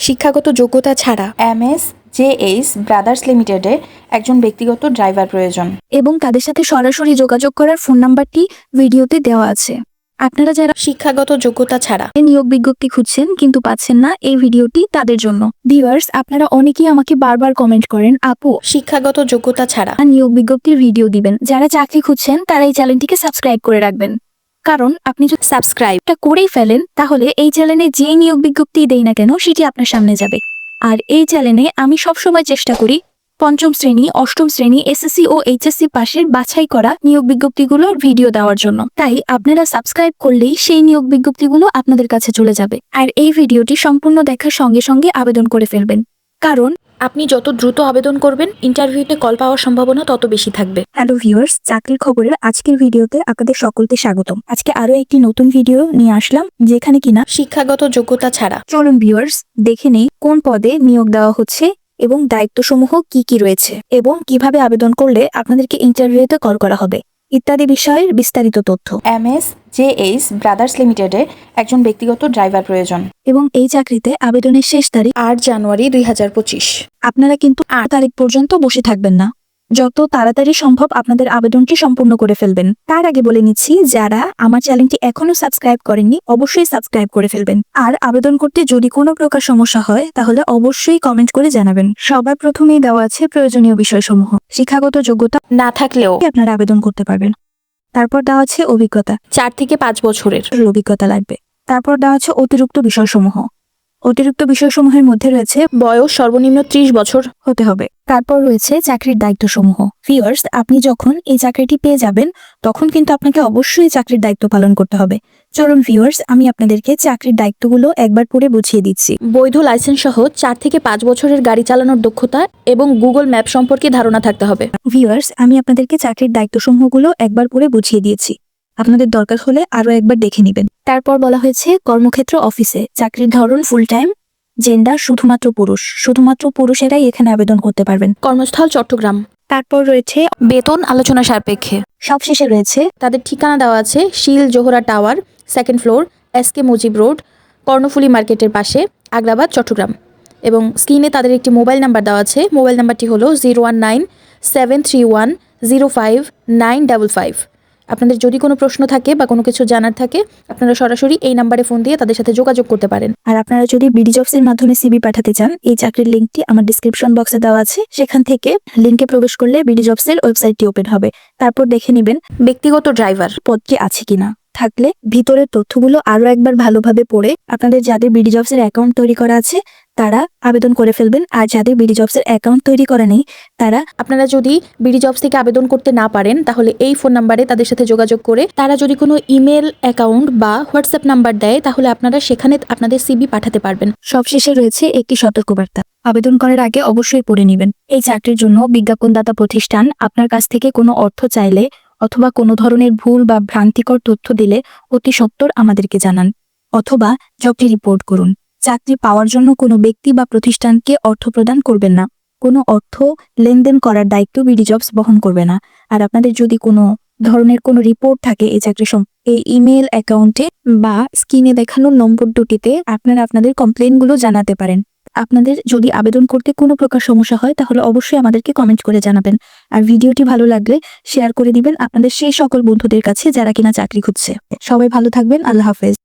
শিক্ষাগত যোগ্যতা ছাড়া MS-JH ব্রাদার্স লিমিটেডে একজন ব্যক্তিগত ড্রাইভার প্রয়োজন এবং তাদের সাথে সরাসরি যোগাযোগ করার ফোন নাম্বারটি ভিডিওতে দেওয়া আছে। আপনারা যারা শিক্ষাগত যোগ্যতা ছাড়া নিয়োগ বিজ্ঞপ্তি খুঁজছেন কিন্তু পাচ্ছেন না, এই ভিডিওটি তাদের জন্য। ভিউয়ার্স, আপনারা অনেকেই আমাকে বারবার কমেন্ট করেন, আপু শিক্ষাগত যোগ্যতা ছাড়া নিয়োগ বিজ্ঞপ্তির ভিডিও দিবেন। যারা চাকরি খুঁজছেন তারা এই চ্যানেলটিকে সাবস্ক্রাইব করে রাখবেন, কারণ আপনি যদি সাবস্ক্রাইবটা করেই ফেলেন তাহলে এই চ্যানেলে যে নিয়োগ বিজ্ঞপ্তি দেই না কেন সেটি আপনার সামনে যাবে। আর এই চ্যানেলে আমি সবসময় চেষ্টা করি পঞ্চম শ্রেণী, অষ্টম শ্রেণী, SSC ও HSC পাশের বাছাই করা নিয়োগ বিজ্ঞপ্তিগুলোর ভিডিও দেওয়ার জন্য। তাই আপনারা সাবস্ক্রাইব করলেই সেই নিয়োগ বিজ্ঞপ্তিগুলো আপনাদের কাছে চলে যাবে। আর এই ভিডিওটি সম্পূর্ণ দেখার সঙ্গে সঙ্গে আবেদন করে ফেলবেন, কারণ আপনি যত দ্রুত আবেদন করবেন ইন্টারভিউতে কল পাওয়ার সম্ভাবনা তত বেশি থাকবে। হ্যালো ভিউয়ার্স, চাকরির খবরের আজকের ভিডিওতে আপনাদের সকলকে স্বাগতম। আজকে আরো একটি নতুন ভিডিও নিয়ে আসলাম, যেখানে কিনা শিক্ষাগত যোগ্যতা ছাড়া চলুন ভিউয়ার্স দেখে নেই কোন পদে নিয়োগ দেওয়া হচ্ছে এবং দায়িত্বসমূহ কি কি রয়েছে এবং কিভাবে আবেদন করলে আপনাদেরকে ইন্টারভিউতে কল করা হবে ইত্যাদি বিষয়ের বিস্তারিত তথ্য। MS-JH ব্রাদার্স লিমিটেডে একজন ব্যক্তিগত ড্রাইভার প্রয়োজন এবং এই চাকরিতে আবেদনের শেষ তারিখ 8 জানুয়ারি 2025। আপনারা কিন্তু 8 তারিখ পর্যন্ত বসে থাকবেন না, যত তাড়াতাড়ি সম্ভব আপনাদের আবেদনটি সম্পূর্ণ করে ফেলবেন। তার আগে বলে নিচ্ছি, যারা আমার চ্যানেলটি এখনো সাবস্ক্রাইব করেননি অবশ্যই সাবস্ক্রাইব করে ফেলবেন। আর আবেদন করতে যদি কোনো প্রকার সমস্যা হয় তাহলে অবশ্যই কমেন্ট করে জানাবেন। সবার প্রথমেই দেওয়া আছে প্রয়োজনীয় বিষয়সমূহ। শিক্ষাগত যোগ্যতা না থাকলেও আপনারা আবেদন করতে পারবেন। তারপর দেওয়া আছে অভিজ্ঞতা, 4 থেকে 5 বছরের অভিজ্ঞতা লাগবে। তারপর দেওয়া আছে অতিরিক্ত বিষয়সমূহ। অতিরিক্ত বিষয়সমূহের মধ্যে রয়েছে বয়স সর্বনিম্ন 30 বছর হতে হবে। তারপর রয়েছে চাকরির দায়িত্বসমূহ। ভিউয়ার্স, আপনি যখন এই চাকরিটি পেয়ে যাবেন তখন কিন্তু আপনাকে অবশ্যই চাকরির দায়িত্ব পালন করতে হবে। চলুন ভিউয়ার্স, আমি আপনাদেরকে চাকরির দায়িত্বগুলো একবার পড়ে বুঝিয়ে দিচ্ছি। বৈধ লাইসেন্স সহ 4 থেকে 5 বছরের গাড়ি চালানোর দক্ষতা এবং গুগল ম্যাপ সম্পর্কে ধারণা থাকতে হবে। ভিউয়ার্স, আমি আপনাদেরকে চাকরির দায়িত্বসমূহগুলো একবার পড়ে বুঝিয়ে দিয়েছি, আপনাদের দরকার হলে আরো একবার দেখে নেবেন। তারপর বলা হয়েছে কর্মক্ষেত্র অফিসে, চাকরির ধরন ফুল টাইম, জেন্ডার শুধুমাত্র পুরুষেরাই এখানে আবেদন করতে পারবেন। কর্মস্থল চট্টগ্রাম। তারপর রয়েছে বেতন আলোচনা সাপেক্ষে। সবশেষে রয়েছে তাদের ঠিকানা দেওয়া আছে শিল Zohra tower, 2nd floor, SK Mujib road, Karnaphuli মার্কেটের পাশে, আগ্রাবাদ, চট্টগ্রাম। এবং স্ক্রিনে তাদের একটি মোবাইল নাম্বার দেওয়া আছে। মোবাইল নাম্বারটি হলো 019-731-05955। আপনাদের যদি কোনো প্রশ্ন থাকে বা কোনো কিছু জানার থাকে আপনারা সরাসরি এই নাম্বারে ফোন দিয়ে তাদের সাথে যোগাযোগ করতে পারেন। আর আপনারা যদি বিডি জবস এর মাধ্যমে সিভি পাঠাতে চান, এই চাকরির লিঙ্কটি আমার ডেসক্রিপশন বক্সে দেওয়া আছে, সেখান থেকে লিঙ্কে প্রবেশ করলে বিডি জবস এর ওয়েবসাইটটি ওপেন হবে। তারপর দেখে নেবেন ব্যক্তিগত ড্রাইভার পদটি আছে কিনা। থাকলে ভিতরের তথ্যগুলো আরো একবার ভালোভাবে পড়ে আপনাদের যাদের বিডি জবস এর অ্যাকাউন্ট তৈরি করা আছে তারা আবেদন করে ফেলবেন। আর যাদের বিডি জবস এর অ্যাকাউন্ট তৈরি করা নেই তারা আপনারা যদি বিডি জবস থেকে আবেদন করতে না পারেন তাহলে এই ফোন নাম্বারে তাদের সাথে যোগাযোগ করে তারা যদি কোনো ইমেল অ্যাকাউন্ট বা হোয়াটসঅ্যাপ নাম্বার দেয় তাহলে আপনারা সেখানে আপনাদের সিভি পাঠাতে পারবেন। সবশেষে রয়েছে একটি সতর্কবার্তা, আবেদন করার আগে অবশ্যই পড়ে নেবেন। এই চাকরির জন্য বিজ্ঞাপনদাতা প্রতিষ্ঠান আপনার কাছ থেকে কোনো অর্থ চাইলে অথবা কোনো ধরনের ভুল বা ভ্রান্তিকর তথ্য দিলে অতি সত্বর আমাদেরকে জানান অথবা জবটি রিপোর্ট করুন। চাকরি পাওয়ার জন্য কোনো ব্যক্তি বা প্রতিষ্ঠানকে অর্থ প্রদান করবেন না। কোনো অর্থ লেনদেন করার দায়িত্ব বিডি জবস বহন করবে না। আর আপনাদের যদি কোনো ধরনের কোনো রিপোর্ট থাকে এই চাকরি এই ইমেল অ্যাকাউন্টে বা স্ক্রিনে দেখানো নম্বর দুটিতে আপনারা আপনাদের কমপ্লেইনগুলো জানাতে পারেন। আপনাদের যদি আবেদন করতে কোনো প্রকার সমস্যা হয় তাহলে অবশ্যই আমাদেরকে কমেন্ট করে জানাবেন। আর ভিডিওটি ভালো লাগলে শেয়ার করে দিবেন আপনাদের সেই সকল বন্ধুদের কাছে যারা কিনা চাকরি খুঁজছে। সবাই ভালো থাকবেন। আল্লাহ হাফেজ।